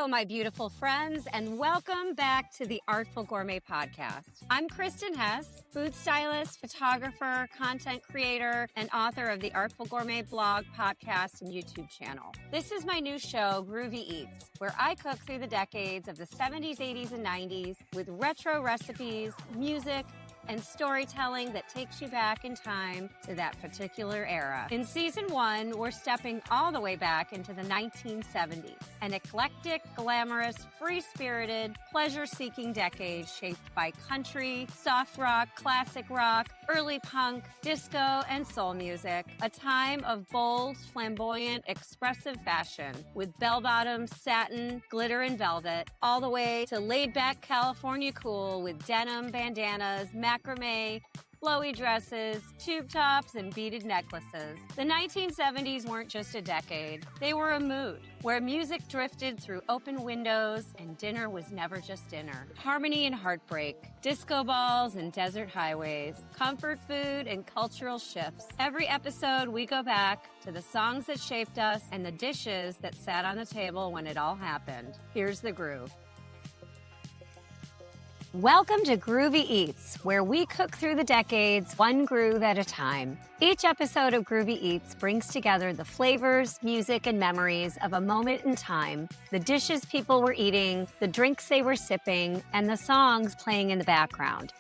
Hello, my beautiful friends, and welcome back to the Artful Gourmet podcast. I'm Kristen Hess, food stylist, photographer, content creator, and author of the Artful Gourmet blog, podcast, and YouTube channel. This is my new show, Groovy Eats, where I cook through the decades of the 70s, 80s, and 90s with retro recipes, music, and storytelling that takes you back in time to that particular era. In season 1, we're stepping all the way back into the 1970s, an eclectic, glamorous, free-spirited, pleasure-seeking decade shaped by country, soft rock, classic rock, early punk, disco, and soul music, a time of bold, flamboyant, expressive fashion with bell-bottoms, satin, glitter, and velvet, all the way to laid-back California cool with denim, bandanas, macrame, flowy dresses, tube tops, and beaded necklaces. The 1970s weren't just a decade. They were a mood where music drifted through open windows and dinner was never just dinner. Harmony and heartbreak, disco balls and desert highways, comfort food and cultural shifts. Every episode, we go back to the songs that shaped us and the dishes that sat on the table when it all happened. Here's the groove. Welcome to Groovy Eats, where we cook through the decades, one groove at a time. Each episode of Groovy Eats brings together the flavors, music, and memories of a moment in time, the dishes people were eating, the drinks they were sipping, and the songs playing in the background.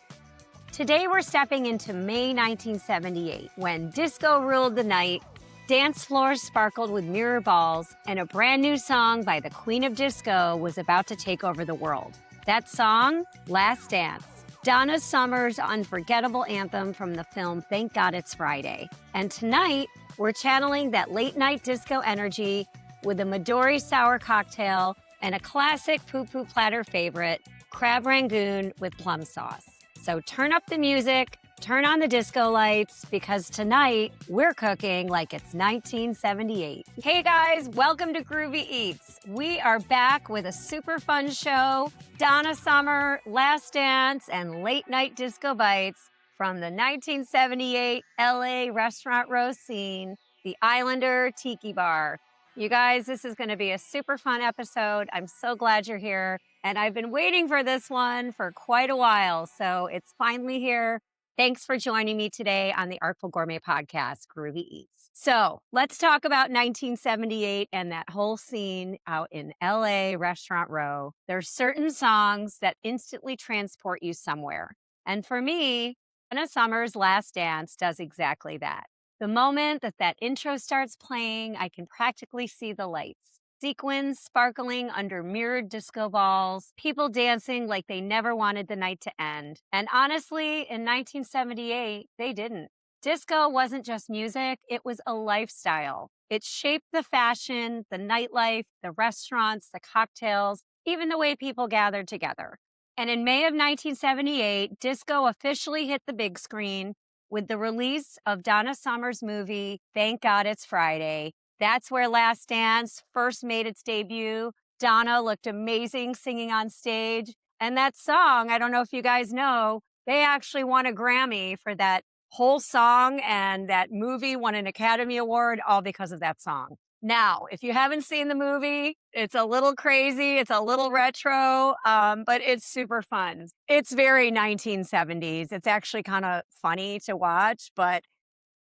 Today we're stepping into May 1978, when disco ruled the night, dance floors sparkled with mirror balls, and a brand new song by the Queen of Disco was about to take over the world. That song, Last Dance, Donna Summer's unforgettable anthem from the film Thank God It's Friday. And tonight, we're channeling that late night disco energy with a Midori Sour cocktail and a classic PuPu Platter favorite, Crab Rangoon with Plum Sauce. So turn up the music, turn on the disco lights, because tonight we're cooking like it's 1978. Hey guys, welcome to Groovy Eats. We are back with a super fun show, Donna Summer, Last Dance, and Late Night Disco Bites from the 1978 LA restaurant row scene, the Islander Tiki-Bar. You guys, this is gonna be a super fun episode. I'm so glad you're here. And I've been waiting for this one for quite a while, so it's finally here. Thanks for joining me today on the Artful Gourmet podcast, Groovy Eats. So let's talk about 1978 and that whole scene out in LA Restaurant Row. There's certain songs that instantly transport you somewhere. And for me, Donna Summer's Last Dance does exactly that. The moment that intro starts playing, I can practically see the lights. Sequins sparkling under mirrored disco balls, people dancing like they never wanted the night to end. And honestly, in 1978, they didn't. Disco wasn't just music, it was a lifestyle. It shaped the fashion, the nightlife, the restaurants, the cocktails, even the way people gathered together. And in May of 1978, disco officially hit the big screen with the release of Donna Summer's movie, Thank God It's Friday. That's where Last Dance first made its debut. Donna looked amazing singing on stage. And that song, I don't know if you guys know, they actually won a Grammy for that whole song, and that movie won an Academy Award all because of that song. Now, if you haven't seen the movie, it's a little crazy, it's a little retro, but it's super fun. It's very 1970s. It's actually kind of funny to watch, but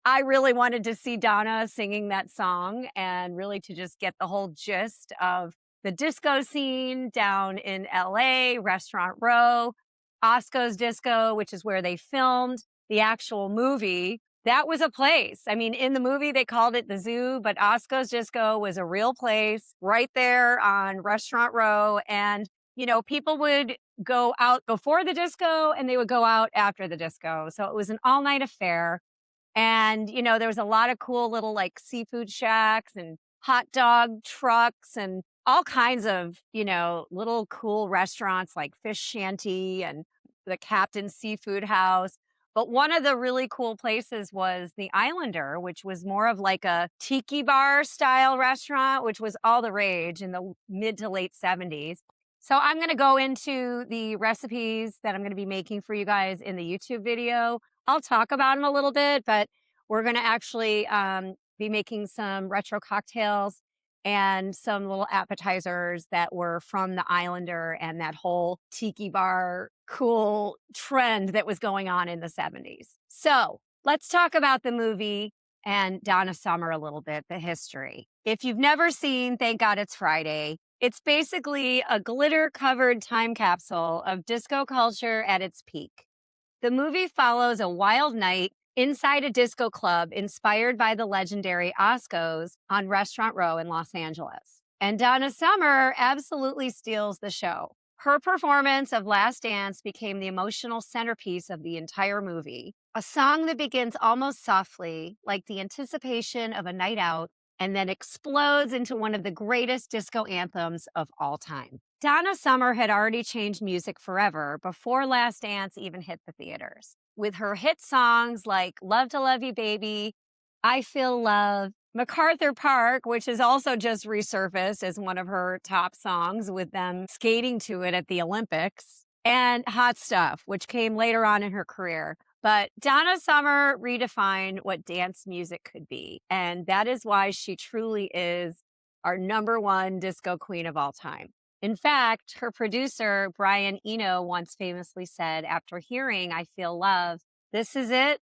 I really wanted to see Donna singing that song and really to just get the whole gist of the disco scene down in LA, Restaurant Row, Osko's Disco, which is where they filmed the actual movie. That was a place. I mean, in the movie, they called it the zoo, but Osko's Disco was a real place right there on Restaurant Row. And, you know, people would go out before the disco and they would go out after the disco. So it was an all-night affair. And, you know, there was a lot of cool little like seafood shacks and hot dog trucks and all kinds of, you know, little cool restaurants like Fish Shanty and the Captain's Seafood House. But one of the really cool places was the Islander, which was more of like a tiki-bar style restaurant, which was all the rage in the mid to late 70s. So I'm going to go into the recipes that I'm going to be making for you guys in the YouTube video. I'll talk about them a little bit, but we're going to actually be making some retro cocktails and some little appetizers that were from the Islander and that whole tiki-bar cool trend that was going on in the 70s. So let's talk about the movie and Donna Summer a little bit, the history. If you've never seen Thank God It's Friday, it's basically a glitter-covered time capsule of disco culture at its peak. The movie follows a wild night inside a disco club inspired by the legendary Oskos on Restaurant Row in Los Angeles. And Donna Summer absolutely steals the show. Her performance of Last Dance became the emotional centerpiece of the entire movie. A song that begins almost softly, like the anticipation of a night out, and then explodes into one of the greatest disco anthems of all time. Donna Summer had already changed music forever before Last Dance even hit the theaters. With her hit songs like Love to Love You Baby, I Feel Love, MacArthur Park, which has also just resurfaced as one of her top songs with them skating to it at the Olympics, and Hot Stuff, which came later on in her career. But Donna Summer redefined what dance music could be, and that is why she truly is our #1 disco queen of all time. In fact, her producer, Brian Eno, once famously said after hearing I Feel Love, "This is it.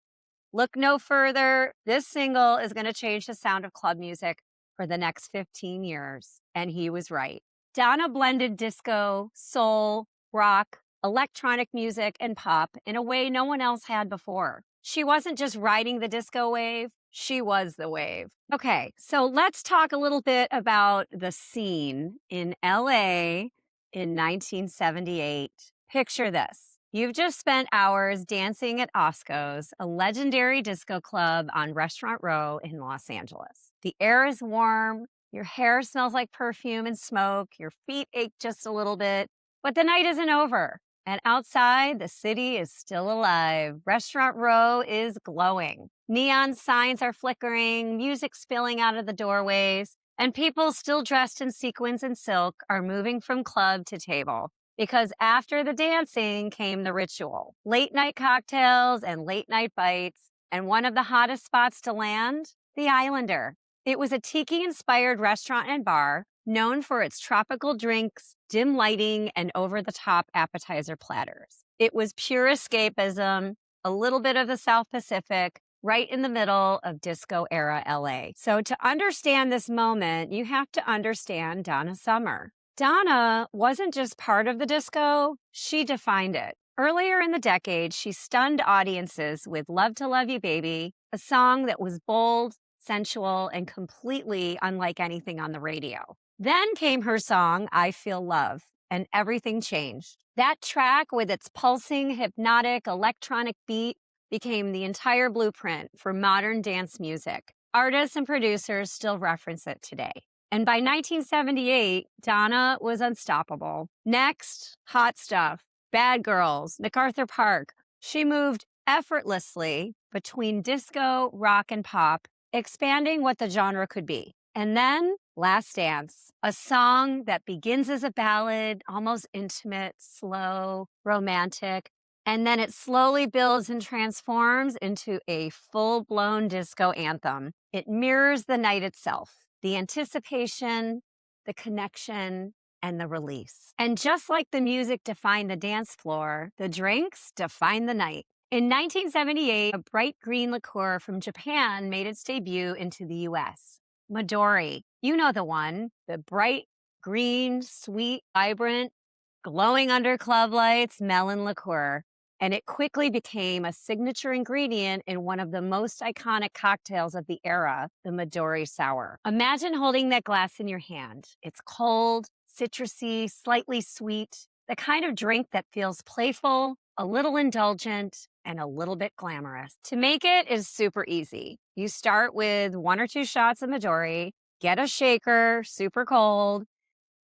Look no further. This single is going to change the sound of club music for the next 15 years." And he was right. Donna blended disco, soul, rock, electronic music, and pop in a way no one else had before. She wasn't just riding the disco wave, she was the wave. Okay, so let's talk a little bit about the scene in LA in 1978. Picture this. You've just spent hours dancing at Osko's, a legendary disco club on Restaurant Row in Los Angeles. The air is warm, your hair smells like perfume and smoke, your feet ache just a little bit, but the night isn't over. And outside, the city is still alive. Restaurant Row is glowing. Neon signs are flickering, music spilling out of the doorways, and people still dressed in sequins and silk are moving from club to table. Because after the dancing came the ritual. Late night cocktails and late night bites, and one of the hottest spots to land, the Islander. It was a tiki-inspired restaurant and bar known for its tropical drinks, dim lighting, and over-the-top appetizer platters. It was pure escapism, a little bit of the South Pacific, right in the middle of disco-era LA. So to understand this moment, you have to understand Donna Summer. Donna wasn't just part of the disco, she defined it. Earlier in the decade, she stunned audiences with Love to Love You Baby, a song that was bold, sensual, and completely unlike anything on the radio. Then came her song, I Feel Love, and everything changed. That track, with its pulsing, hypnotic, electronic beat, became the entire blueprint for modern dance music. Artists and producers still reference it today. And by 1978, Donna was unstoppable. Next, Hot Stuff, Bad Girls, MacArthur Park. She moved effortlessly between disco, rock, and pop, expanding what the genre could be. And then Last Dance, a song that begins as a ballad, almost intimate, slow, romantic, and then it slowly builds and transforms into a full-blown disco anthem. It mirrors the night itself, the anticipation, the connection, and the release. And just like the music defined the dance floor, the drinks defined the night. In 1978, a bright green liqueur from Japan made its debut into the U.S. Midori, you know the one, the bright, green, sweet, vibrant, glowing under club lights, melon liqueur. And it quickly became a signature ingredient in one of the most iconic cocktails of the era, the Midori Sour. Imagine holding that glass in your hand. It's cold, citrusy, slightly sweet, the kind of drink that feels playful, a little indulgent, and a little bit glamorous. To make it is super easy. You start with 1 or 2 shots of Midori, get a shaker, super cold,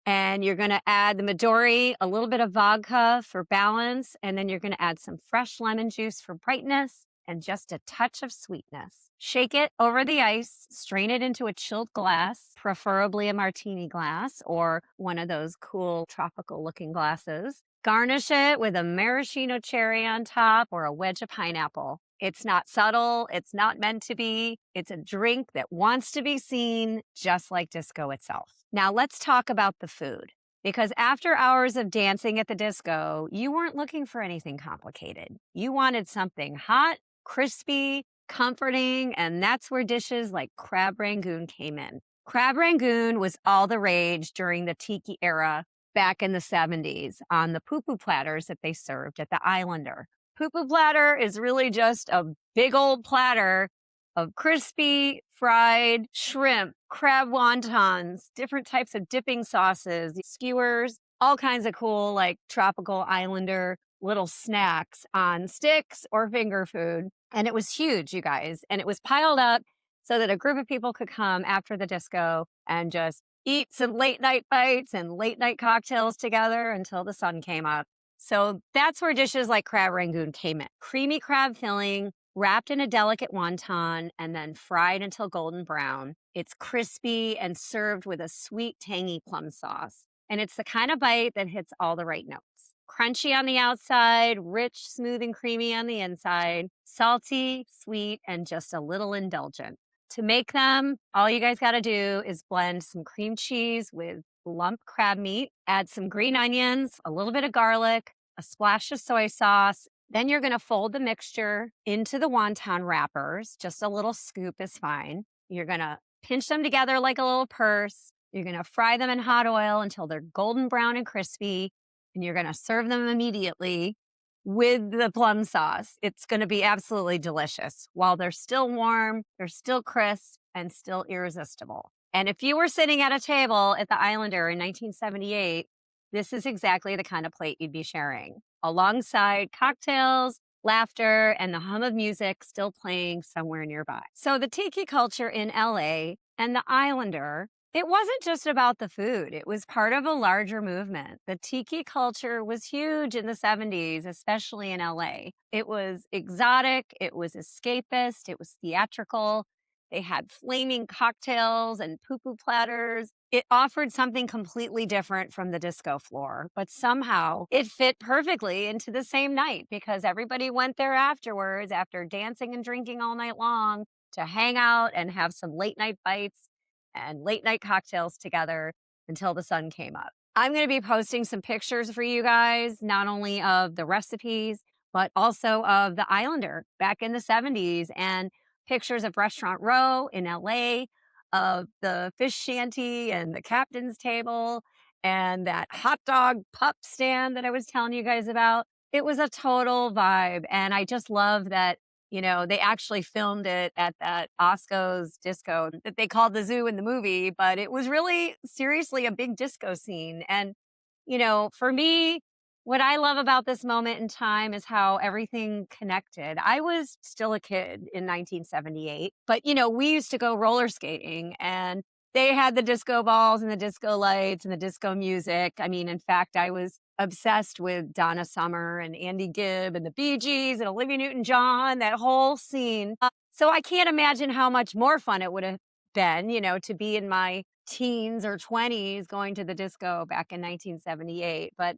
and you're going to add the Midori, a little bit of vodka for balance, and then you're going to add some fresh lemon juice for brightness and just a touch of sweetness. Shake it over the ice, strain it into a chilled glass, preferably a martini glass or one of those cool tropical looking glasses. Garnish it with a maraschino cherry on top or a wedge of pineapple. It's not subtle. It's not meant to be. It's a drink that wants to be seen, just like disco itself. Now, let's talk about the food. Because after hours of dancing at the disco, you weren't looking for anything complicated. You wanted something hot, crispy, comforting, and that's where dishes like crab rangoon came in. Crab rangoon was all the rage during the tiki era back in the 70s on the PuPu platters that they served at the Islander. PuPu platter is really just a big old platter of crispy fried shrimp, crab wontons, different types of dipping sauces, skewers, all kinds of cool, like tropical islander little snacks on sticks or finger food. And it was huge, you guys. And it was piled up so that a group of people could come after the disco and just eat some late night bites and late night cocktails together until the sun came up. So that's where dishes like crab rangoon came in. Creamy crab filling, wrapped in a delicate wonton, and then fried until golden brown. It's crispy and served with a sweet, tangy plum sauce. And it's the kind of bite that hits all the right notes. Crunchy on the outside, rich, smooth, and creamy on the inside, salty, sweet, and just a little indulgent. To make them, all you guys got to do is blend some cream cheese with lump crab meat, add some green onions, a little bit of garlic, a splash of soy sauce. Then you're going to fold the mixture into the wonton wrappers. Just a little scoop is fine. You're going to pinch them together like a little purse. You're going to fry them in hot oil until they're golden brown and crispy. And you're going to serve them immediately with the plum sauce. It's going to be absolutely delicious. While they're still warm, they're still crisp and still irresistible. And if you were sitting at a table at the Islander in 1978, this is exactly the kind of plate you'd be sharing, alongside cocktails, laughter, and the hum of music still playing somewhere nearby. So the tiki culture in LA and the Islander, it wasn't just about the food. It was part of a larger movement. The tiki culture was huge in the 70s, especially in LA. It was exotic, it was escapist, it was theatrical. They had flaming cocktails and PuPu platters. It offered something completely different from the disco floor, but somehow it fit perfectly into the same night because everybody went there afterwards, after dancing and drinking all night long, to hang out and have some late night bites and late night cocktails together until the sun came up. I'm going to be posting some pictures for you guys, not only of the recipes, but also of the Islander back in the 70s and pictures of Restaurant Row in LA, of the fish shanty and the captain's table and that hot dog pup stand that I was telling you guys about. It was a total vibe. And I just love that, they actually filmed it at that Osko's disco that they called the zoo in the movie, but it was really seriously a big disco scene. And, for me, what I love about this moment in time is how everything connected. I was still a kid in 1978, but we used to go roller skating and they had the disco balls and the disco lights and the disco music. I mean, in fact, I was obsessed with Donna Summer and Andy Gibb and the Bee Gees and Olivia Newton-John, that whole scene. So I can't imagine how much more fun it would have been, to be in my teens or 20s going to the disco back in 1978. But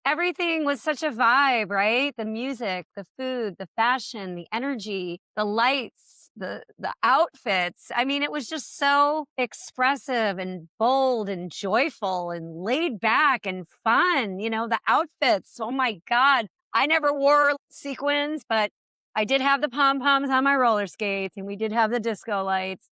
everything was such a vibe, right? The music, the food, the fashion, the energy, the lights, the outfits. I mean, it was just so expressive and bold and joyful and laid back and fun. The outfits. Oh my God. I never wore sequins, but I did have the pom-poms on my roller skates and we did have the disco lights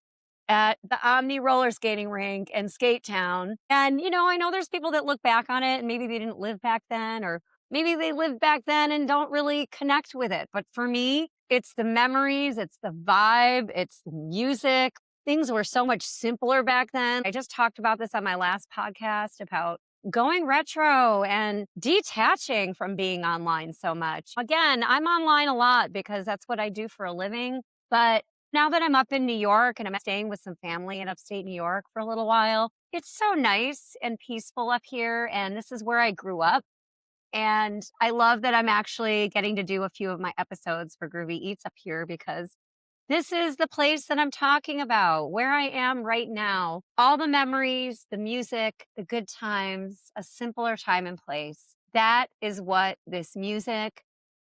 at the Omni roller skating rink and Skate Town. And, I know there's people that look back on it and maybe they didn't live back then, or maybe they lived back then and don't really connect with it. But for me, it's the memories, it's the vibe, it's the music. Things were so much simpler back then. I just talked about this on my last podcast about going retro and detaching from being online so much. Again, I'm online a lot because that's what I do for a living. But now that I'm up in New York and I'm staying with some family in upstate New York for a little while, it's so nice and peaceful up here. And this is where I grew up. And I love that I'm actually getting to do a few of my episodes for Groovy Eats up here because this is the place that I'm talking about, where I am right now. All the memories, the music, the good times, a simpler time and place. That is what this music,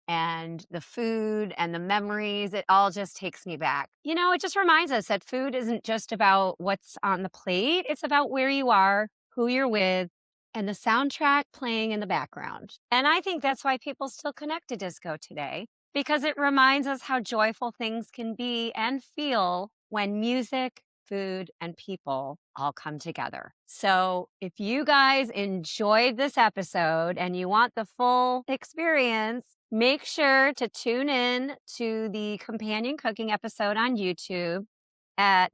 and the food and the memories. It all just takes me back. You know, it just reminds us that food isn't just about what's on the plate. It's about where you are, who you're with, and the soundtrack playing in the background. And I think that's why people still connect to disco today, because it reminds us how joyful things can be and feel when music, food, and people all come together. So if you guys enjoyed this episode and you want the full experience, make sure to tune in to the companion cooking episode on YouTube at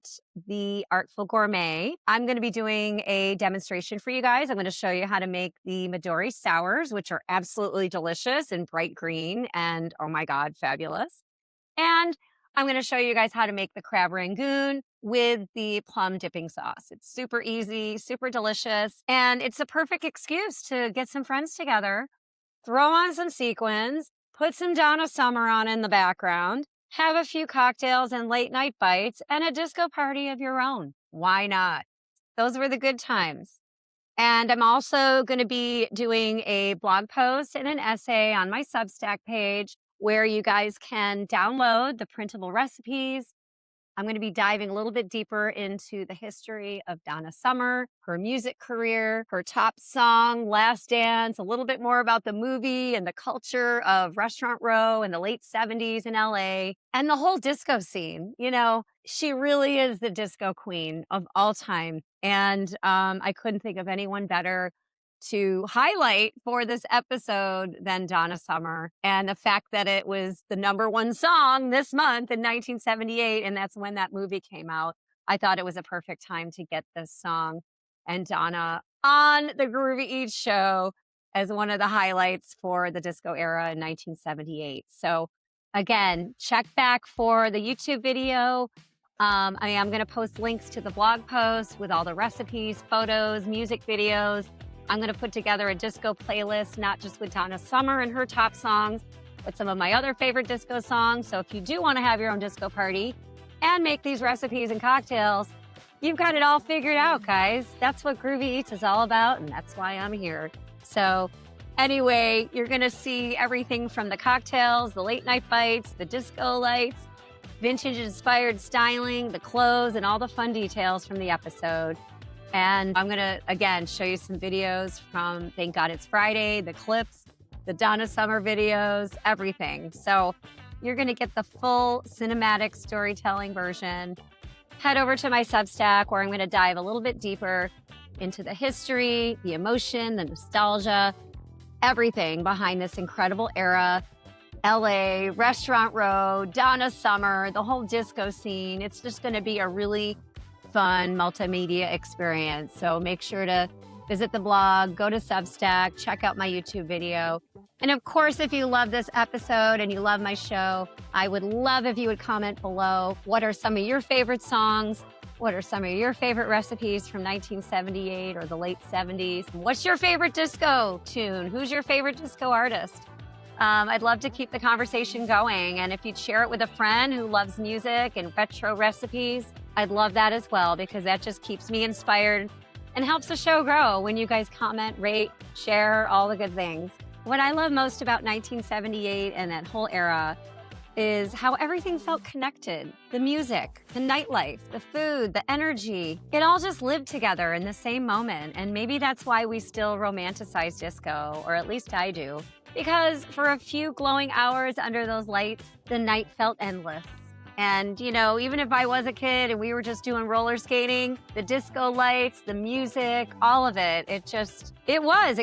the Artful Gourmet. I'm going to be doing a demonstration for you guys. I'm going to show you how to make the Midori Sours, which are absolutely delicious and bright green and, oh my God, fabulous. And I'm going to show you guys how to make the crab rangoon with the plum dipping sauce. It's super easy, super delicious, and it's a perfect excuse to get some friends together, throw on some sequins, put some Donna Summer on in the background, have a few cocktails and late night bites, and a disco party of your own. Why not? Those were the good times. And I'm also going to be doing a blog post and an essay on my Substack page where you guys can download the printable recipes. I'm going to be diving a little bit deeper into the history of Donna Summer, her music career, her top song, Last Dance, a little bit more about the movie and the culture of Restaurant Row in the late 70s in LA, and the whole disco scene. You know, she really is the disco queen of all time. And I couldn't think of anyone better to highlight for this episode than Donna Summer, and the fact that it was the #1 song this month in 1978, and that's when that movie came out. I thought it was a perfect time to get this song and Donna on the Groovy Eats show as one of the highlights for the disco era in 1978. So again, check back for the YouTube video. I'm going to post links to the blog post with all the recipes, photos, music videos. I'm going to put together a disco playlist, not just with Donna Summer and her top songs, but some of my other favorite disco songs. So if you do want to have your own disco party and make these recipes and cocktails, you've got it all figured out, guys. That's what Groovy Eats is all about, and that's why I'm here. So anyway, you're going to see everything from the cocktails, the late night bites, the disco lights, vintage-inspired styling, the clothes, and all the fun details from the episode. And I'm going to, again, show you some videos from Thank God It's Friday, the clips, the Donna Summer videos, everything. So you're going to get the full cinematic storytelling version. Head over to my Substack, where I'm going to dive a little bit deeper into the history, the emotion, the nostalgia, everything behind this incredible era. LA, Restaurant Row, Donna Summer, the whole disco scene. It's just going to be a really fun multimedia experience. So make sure to visit the blog, go to Substack, check out my YouTube video. And of course, if you love this episode and you love my show, I would love if you would comment below. What are some of your favorite songs? What are some of your favorite recipes from 1978 or the late 70s? What's your favorite disco tune? Who's your favorite disco artist? I'd love to keep the conversation going. And if you'd share it with a friend who loves music and retro recipes, I'd love that as well, because that just keeps me inspired and helps the show grow when you guys comment, rate, share, all the good things. What I love most about 1978 and that whole era is how everything felt connected. The music, the nightlife, the food, the energy, it all just lived together in the same moment. And maybe that's why we still romanticize disco, or at least I do. Because for a few glowing hours under those lights, the night felt endless. And, you know, even if I was a kid and we were just doing roller skating, the disco lights, the music, all of it, it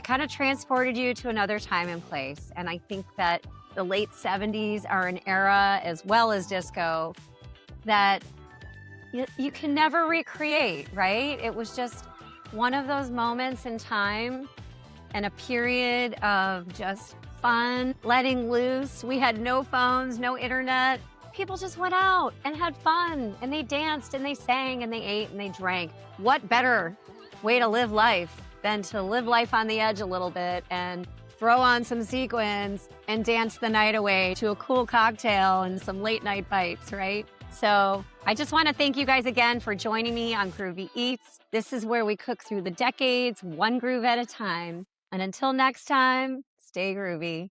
kind of transported you to another time and place. And I think that the late 70s are an era, as well as disco, that you can never recreate, right? It was just one of those moments in time and a period of just fun, letting loose. We had no phones, no internet. People just went out and had fun, and they danced and they sang and they ate and they drank. What better way to live life than to live life on the edge a little bit and throw on some sequins and dance the night away to a cool cocktail and some late night bites, right? So I just want to thank you guys again for joining me on Groovy Eats. This is where we cook through the decades, one groove at a time. And until next time, stay groovy.